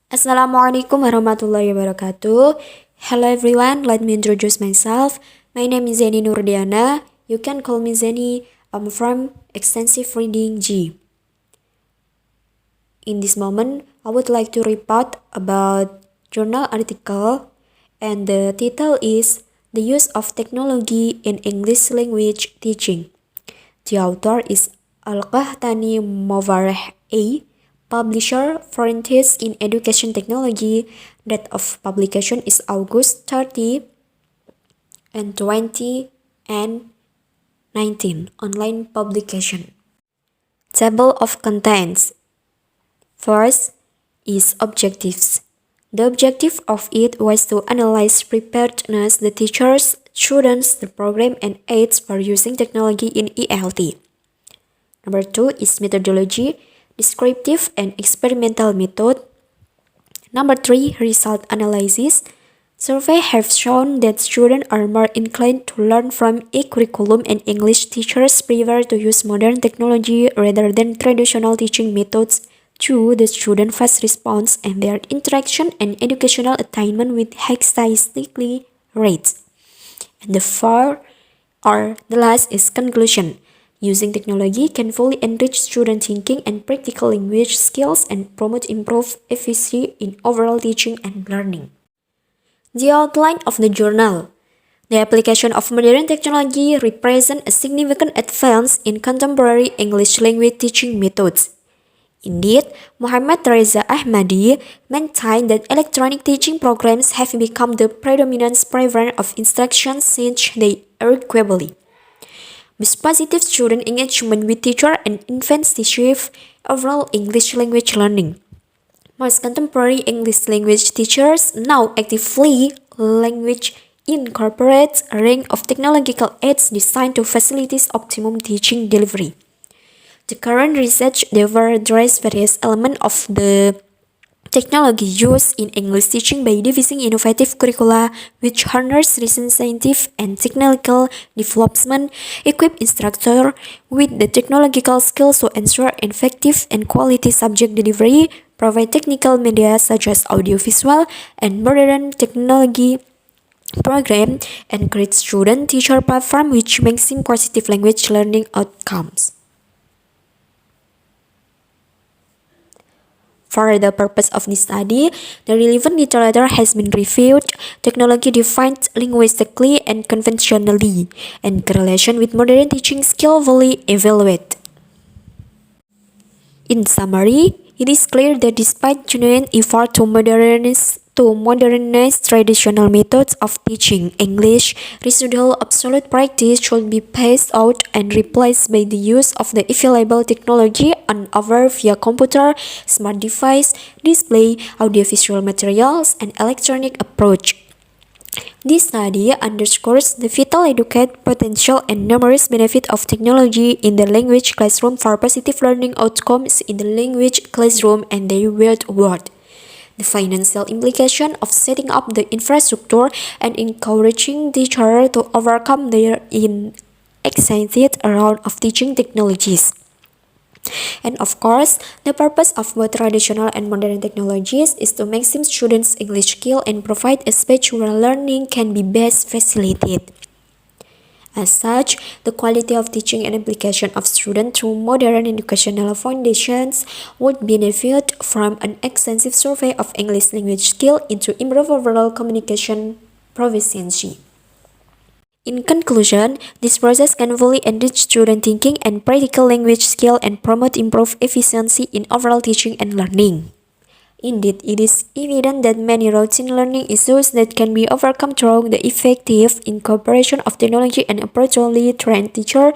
Assalamualaikum warahmatullahi wabarakatuh. Hello everyone, let me introduce myself. My name is Zeni Nurdiana. You can call me Zeni. I'm from Extensive Reading G. In this moment, I would like to report about journal article, and the title is The Use of Technology in English Language Teaching. The author is Al-Qahtani Movareh A. Publisher Frontiers in Education Technology. Date of publication is August 30 and 20 and 19. Online publication. Table of contents. First is objectives. The objective of it was to analyze preparedness, the teachers, students, the program, and aids for using technology in ELT. Number 2 is methodology, descriptive and experimental method. Number 3, result analysis. Survey have shown that students are more inclined to learn from e-curriculum, and English teachers prefer to use modern technology rather than traditional teaching methods due the student fast response and their interaction and educational attainment with high statistically rates. And the last is conclusion. Using technology can fully enrich student thinking and practical language skills and promote improved efficiency in overall teaching and learning. The outline of the journal. The application of modern technology represents a significant advance in contemporary English language teaching methods. Indeed, Muhammad Reza Ahmadi maintained that electronic teaching programs have become the predominant preference of instruction since they arguably with positive student engagement with teacher and intensive overall English language learning. Most contemporary English language teachers now actively language incorporates a range of technological aids designed to facilitate optimum teaching delivery. The current research therefore addresses various elements of the technology used in English teaching by devising innovative curricula which harness recent scientific and technical development, equip instructors with the technological skills to ensure effective and quality subject delivery, provide technical media such as audiovisual and modern technology program, and create student-teacher platform which maximum positive language learning outcomes. For the purpose of this study, the relevant literature has been reviewed, technology defined linguistically and conventionally, and correlation with modern teaching skillfully evaluated. In summary, it is clear that despite genuine effort to modernize traditional methods of teaching English, residual obsolete practice should be phased out and replaced by the use of the available technology on over via computer, smart device, display, audiovisual materials, and electronic approach. This study underscores the vital educational potential and numerous benefits of technology in the language classroom for positive learning outcomes in the language classroom and the real world. The financial implication of setting up the infrastructure and encouraging teachers to overcome their anxiety around of teaching technologies. And of course, the purpose of both traditional and modern technologies is to maximize students' English skill and provide a space where learning can be best facilitated. As such, the quality of teaching and application of students through modern educational foundations would benefit from an extensive survey of English language skill into improve overall communication proficiency. In conclusion, this process can fully enrich student thinking and practical language skill and promote improved efficiency in overall teaching and learning. Indeed, it is evident that many routine learning issues that can be overcome through the effective incorporation of technology and appropriately trained teacher,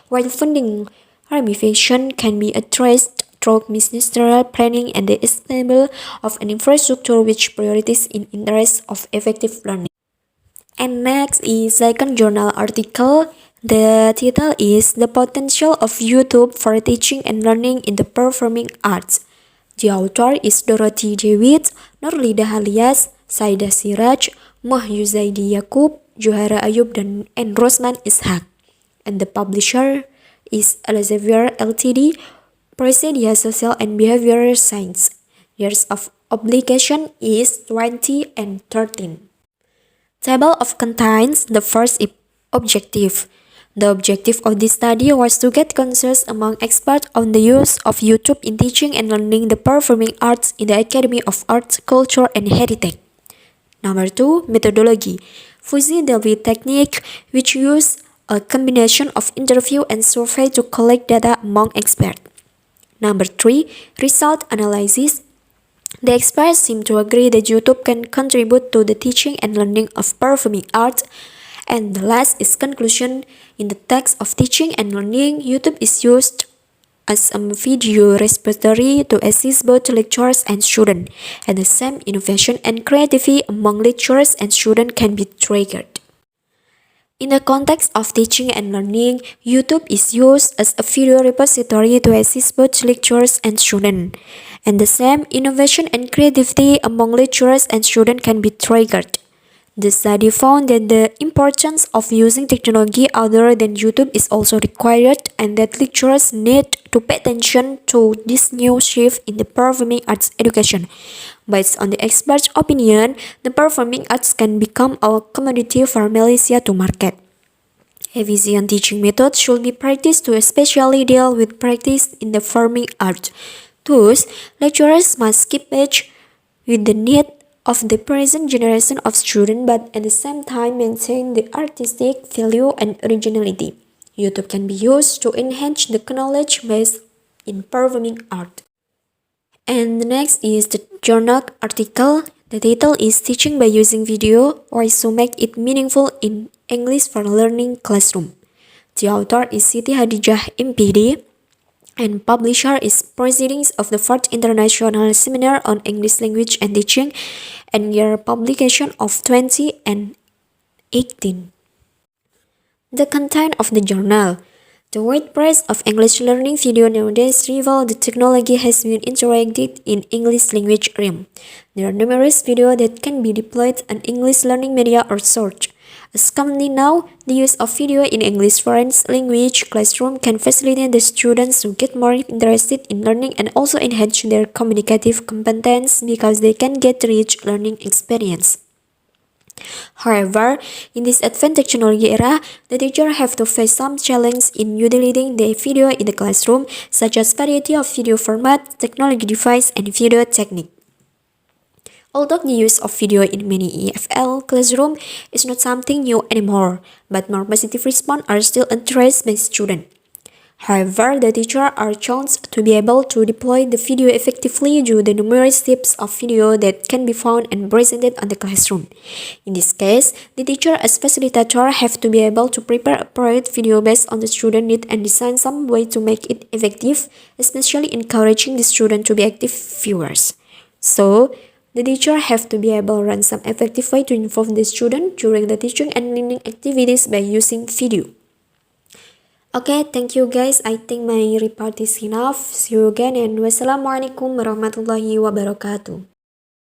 while funding ramification can be addressed through ministerial planning and the establishment of an infrastructure which prioritizes in interest of effective learning. And next is second journal article. The title is The Potential of YouTube for Teaching and Learning in the Performing Arts. The author is Dorothy Dewitt, Nurlida Halias, Saida Siraj, Mahyuzaidi Yakub, Johara Ayub, and Rosman Ishak. And the publisher is Elsevier Ltd, Presidia Social and Behavioral Science. Years of obligation is 20 and 13. Table of contains the first objective. The objective of this study was to get consensus among experts on the use of YouTube in teaching and learning the performing arts in the Academy of Arts, Culture, and Heritage. Number 2, methodology. Fuzzy-Delvey technique, which use a combination of interview and survey to collect data among experts. Number 3, result analysis. The experts seem to agree that YouTube can contribute to the teaching and learning of performing arts. And the last is conclusion. In the text of teaching and learning, YouTube is used as a video repository to assist both lecturers and students, and the same innovation and creativity among lecturers and students can be triggered. In the context of teaching and learning, YouTube is used as a video repository to assist both lecturers and students, and the same innovation and creativity among lecturers and students can be triggered. The study found that the importance of using technology other than YouTube is also required, and that lecturers need to pay attention to this new shift in the performing arts education. Based on the experts' opinion, the performing arts can become a commodity for Malaysia to market. Efficient teaching methods should be practiced to especially deal with practice in the performing arts. Thus, lecturers must keep pace with the need of the present generation of students, but at the same time maintain the artistic value and originality. YouTube can be used to enhance the knowledge base in performing art. And the next is the journal article. The title is Teaching by Using Video, Ways to Make It Meaningful in English for Learning Classroom. The author is Siti Hadijah MPD, and publisher is Proceedings of the 4th International Seminar on English Language and Teaching, and year publication of 2018. The content of the journal. The WordPress of English learning video nowadays reveal the technology has been integrated in English language realm. There are numerous videos that can be deployed on English learning media or search. As commonly now, the use of video in English foreign language classroom can facilitate the students to get more interested in learning and also enhance their communicative competence because they can get rich learning experience. However, in this advanced technology era, the teacher have to face some challenge in utilizing the video in the classroom, such as variety of video format, technology device, and video technique. Although the use of video in many EFL classrooms is not something new anymore, but more positive response are still addressed by students. However, the teachers are challenged to be able to deploy the video effectively due to the numerous types of video that can be found and presented on the classroom. In this case, the teacher as facilitator have to be able to prepare appropriate video based on the student need and design some way to make it effective, especially encouraging the student to be active viewers. So, the teacher have to be able to run some effective way to involve the student during the teaching and learning activities by using video. Okay, thank you guys. I think my report is enough. See you again and wassalamualaikum warahmatullahi wabarakatuh.